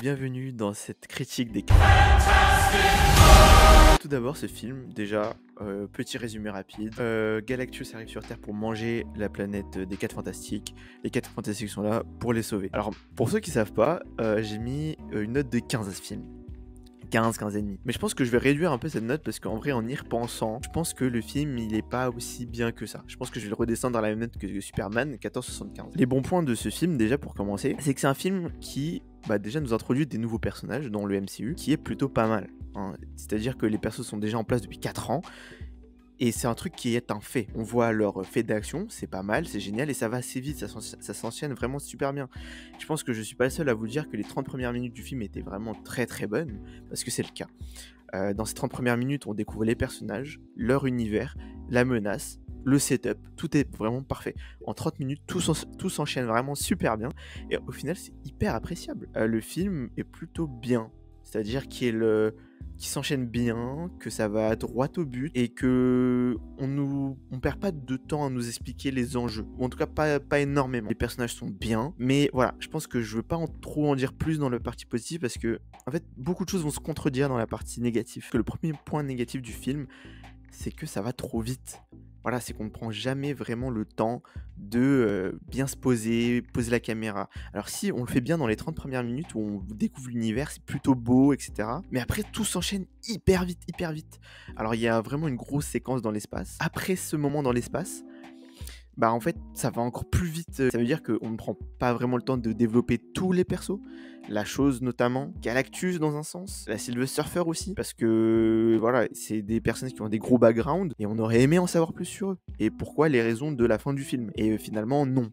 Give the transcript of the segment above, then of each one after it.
bienvenue dans cette critique des... Tout d'abord, ce film, déjà, petit résumé rapide. Galactus arrive sur Terre pour manger la planète des 4 Fantastiques. Les 4 Fantastiques sont là pour les sauver. Alors, pour ceux qui savent pas, j'ai mis une note de 15 à ce film. 15 et demi. Mais je pense que je vais réduire un peu cette note parce qu'en vrai, en y repensant, je pense que le film, il est pas aussi bien que ça. Je pense que je vais le redescendre dans la même note que Superman, 14,75. Les bons points de ce film, déjà pour commencer, c'est que c'est un film qui déjà nous introduit des nouveaux personnages dans le MCU, qui est plutôt pas mal. Hein. C'est-à-dire que les persos sont déjà en place depuis 4 ans. Et c'est un truc qui est un fait. On voit leur fait d'action, c'est pas mal, c'est génial, et ça va assez vite, ça s'enchaîne vraiment super bien. Je pense que je suis pas le seul à vous dire que les 30 premières minutes du film étaient vraiment très très bonnes, parce que c'est le cas. Dans ces 30 premières minutes, on découvre les personnages, leur univers, la menace, le setup, tout est vraiment parfait. En 30 minutes, tout s'enchaîne vraiment super bien, et au final, c'est hyper appréciable. Le film est plutôt bien, c'est-à-dire qu'il s'enchaîne bien, que ça va droit au but et que on perd pas de temps à nous expliquer les enjeux, ou en tout cas pas énormément. Les personnages sont bien, mais voilà, je pense que je veux pas trop en dire plus dans la partie positive parce que en fait beaucoup de choses vont se contredire dans la partie négative. Que le premier point négatif du film, c'est que ça va trop vite. Voilà, c'est qu'on ne prend jamais vraiment le temps de bien se poser la caméra. Alors si, on le fait bien dans les 30 premières minutes où on découvre l'univers, c'est plutôt beau, etc. Mais après, tout s'enchaîne hyper vite, hyper vite. Alors il y a vraiment une grosse séquence dans l'espace. Après ce moment dans l'espace, en fait, ça va encore plus vite. Ça veut dire qu'on ne prend pas vraiment le temps de développer tous les persos. La chose notamment, Galactus dans un sens, la Silver Surfer aussi, parce que voilà, c'est des personnes qui ont des gros backgrounds et on aurait aimé en savoir plus sur eux. Et pourquoi les raisons de la fin du film. Et finalement, non.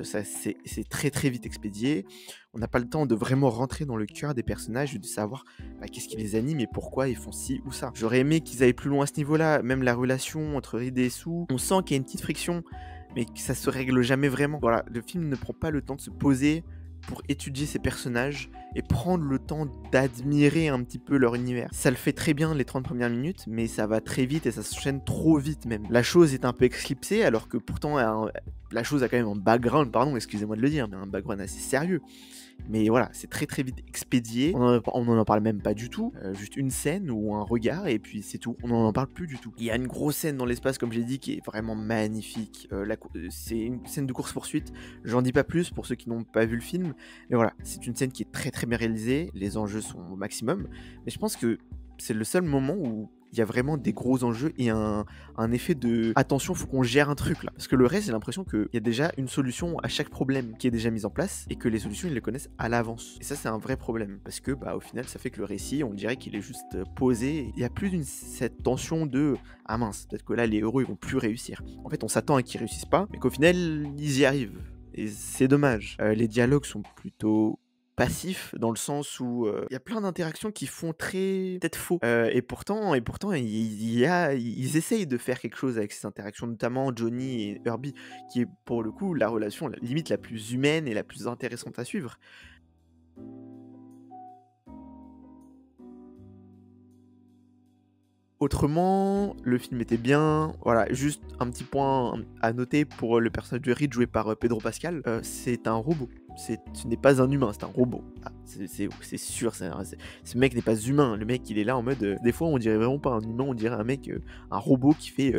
Ça c'est très très vite expédié. On n'a pas le temps de vraiment rentrer dans le cœur des personnages et de savoir qu'est-ce qui les anime et pourquoi ils font ci ou ça. J'aurais aimé qu'ils aillent plus loin à ce niveau-là, même la relation entre Reed et Sue. On sent qu'il y a une petite friction, mais que ça se règle jamais vraiment. Voilà, le film ne prend pas le temps de se poser pour étudier ces personnages et prendre le temps d'admirer un petit peu leur univers. Ça le fait très bien les 30 premières minutes, mais ça va très vite et ça s'enchaîne trop vite même. La chose est un peu éclipsée, alors que pourtant la chose a quand même un background, pardon, excusez-moi de le dire, mais un background assez sérieux. Mais voilà, c'est très très vite expédié, on n'en parle même pas du tout, juste une scène ou un regard et puis c'est tout, on n'en parle plus du tout. Il y a une grosse scène dans l'espace comme j'ai dit qui est vraiment magnifique, c'est une scène de course-poursuite, j'en dis pas plus pour ceux qui n'ont pas vu le film, mais voilà, c'est une scène qui est très très bien réalisée, les enjeux sont au maximum, mais je pense que c'est le seul moment où il y a vraiment des gros enjeux et un effet de attention, faut qu'on gère un truc là. Parce que le reste, j'ai l'impression qu'il y a déjà une solution à chaque problème qui est déjà mise en place et que les solutions, ils les connaissent à l'avance. Et ça, c'est un vrai problème parce que au final, ça fait que le récit, on dirait qu'il est juste posé. Il y a plus cette tension de ah mince, peut-être que là, les héros, ils vont plus réussir. En fait, on s'attend à qu'ils réussissent pas, mais qu'au final, ils y arrivent. Et c'est dommage. Les dialogues sont plutôt passif dans le sens où il y a plein d'interactions qui font très peut-être faux et pourtant ils essayent de faire quelque chose avec ces interactions, notamment Johnny et Herbie qui est pour le coup la relation limite la plus humaine et la plus intéressante à suivre. Autrement, le film était bien. Voilà, juste un petit point à noter pour le personnage de Reed joué par Pedro Pascal. C'est un robot. Ce n'est pas un humain, c'est un robot. Ah, c'est sûr, ce mec n'est pas humain. Le mec, il est là en mode... des fois, on dirait vraiment pas un humain, on dirait un mec, un robot qui fait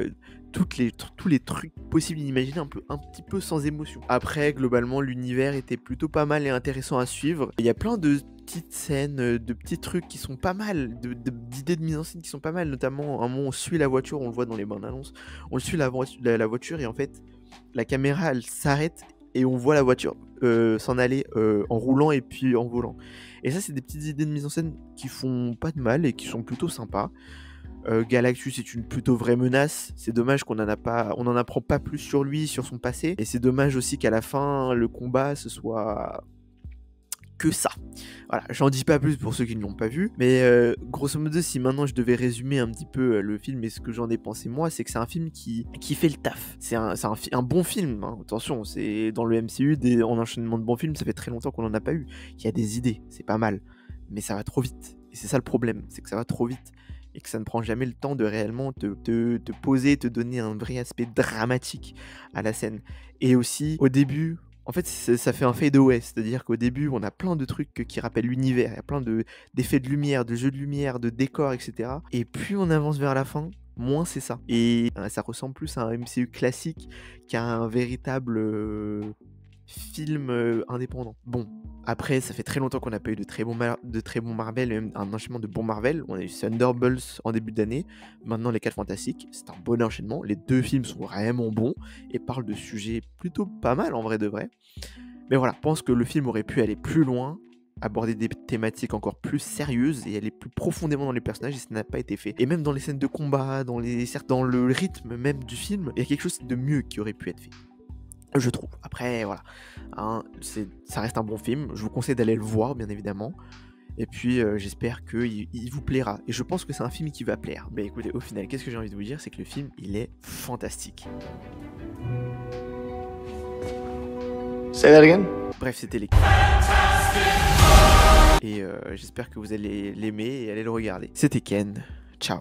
tous les trucs possibles et inimaginés un petit peu sans émotion. Après, globalement, l'univers était plutôt pas mal et intéressant à suivre. Il y a plein de petites scènes, de petits trucs qui sont pas mal, d'idées de mise en scène qui sont pas mal, notamment un moment on suit la voiture, on le voit dans les bandes annonces, on suit la voiture et en fait la caméra elle s'arrête et on voit la voiture s'en aller en roulant et puis en volant. Et ça c'est des petites idées de mise en scène qui font pas de mal et qui sont plutôt sympas. Galactus est une plutôt vraie menace, c'est dommage on n'en apprend pas plus sur lui, sur son passé, et c'est dommage aussi qu'à la fin le combat ce soit que ça. Voilà, j'en dis pas plus pour ceux qui ne l'ont pas vu, mais grosso modo, si maintenant je devais résumer un petit peu le film et ce que j'en ai pensé moi, c'est que c'est un film qui fait le taf. C'est un bon film, hein. Attention, c'est dans le MCU, en enchaînement de bons films, ça fait très longtemps qu'on en a pas eu. Il y a des idées, c'est pas mal, mais ça va trop vite. Et c'est ça le problème, c'est que ça va trop vite. Et que ça ne prend jamais le temps de réellement te poser, te donner un vrai aspect dramatique à la scène. Et aussi, au début, En fait, ça fait un fade away, c'est-à-dire qu'au début, on a plein de trucs qui rappellent l'univers, il y a plein d'effets de lumière, de jeux de lumière, de décors, etc. Et plus on avance vers la fin, moins c'est ça. Et ça ressemble plus à un MCU classique qu'à un véritable film indépendant. Bon, après, ça fait très longtemps qu'on n'a pas eu de très bons Marvel, et même un enchaînement de bons Marvel. On a eu Thunderbolts en début d'année, maintenant les 4 Fantastiques. C'est un bon enchaînement. Les deux films sont vraiment bons et parlent de sujets plutôt pas mal en vrai de vrai. Mais voilà, je pense que le film aurait pu aller plus loin, aborder des thématiques encore plus sérieuses et aller plus profondément dans les personnages, et ça n'a pas été fait. Et même dans les scènes de combat, dans le rythme même du film, il y a quelque chose de mieux qui aurait pu être fait, je trouve. Après, voilà, hein, ça reste un bon film. Je vous conseille d'aller le voir, bien évidemment. Et puis, j'espère qu'il vous plaira. Et je pense que c'est un film qui va plaire. Mais écoutez, au final, qu'est-ce que j'ai envie de vous dire? C'est que le film, il est fantastique. Say that again? Bref, c'était les... Et j'espère que vous allez l'aimer et aller le regarder. C'était Ken. Ciao.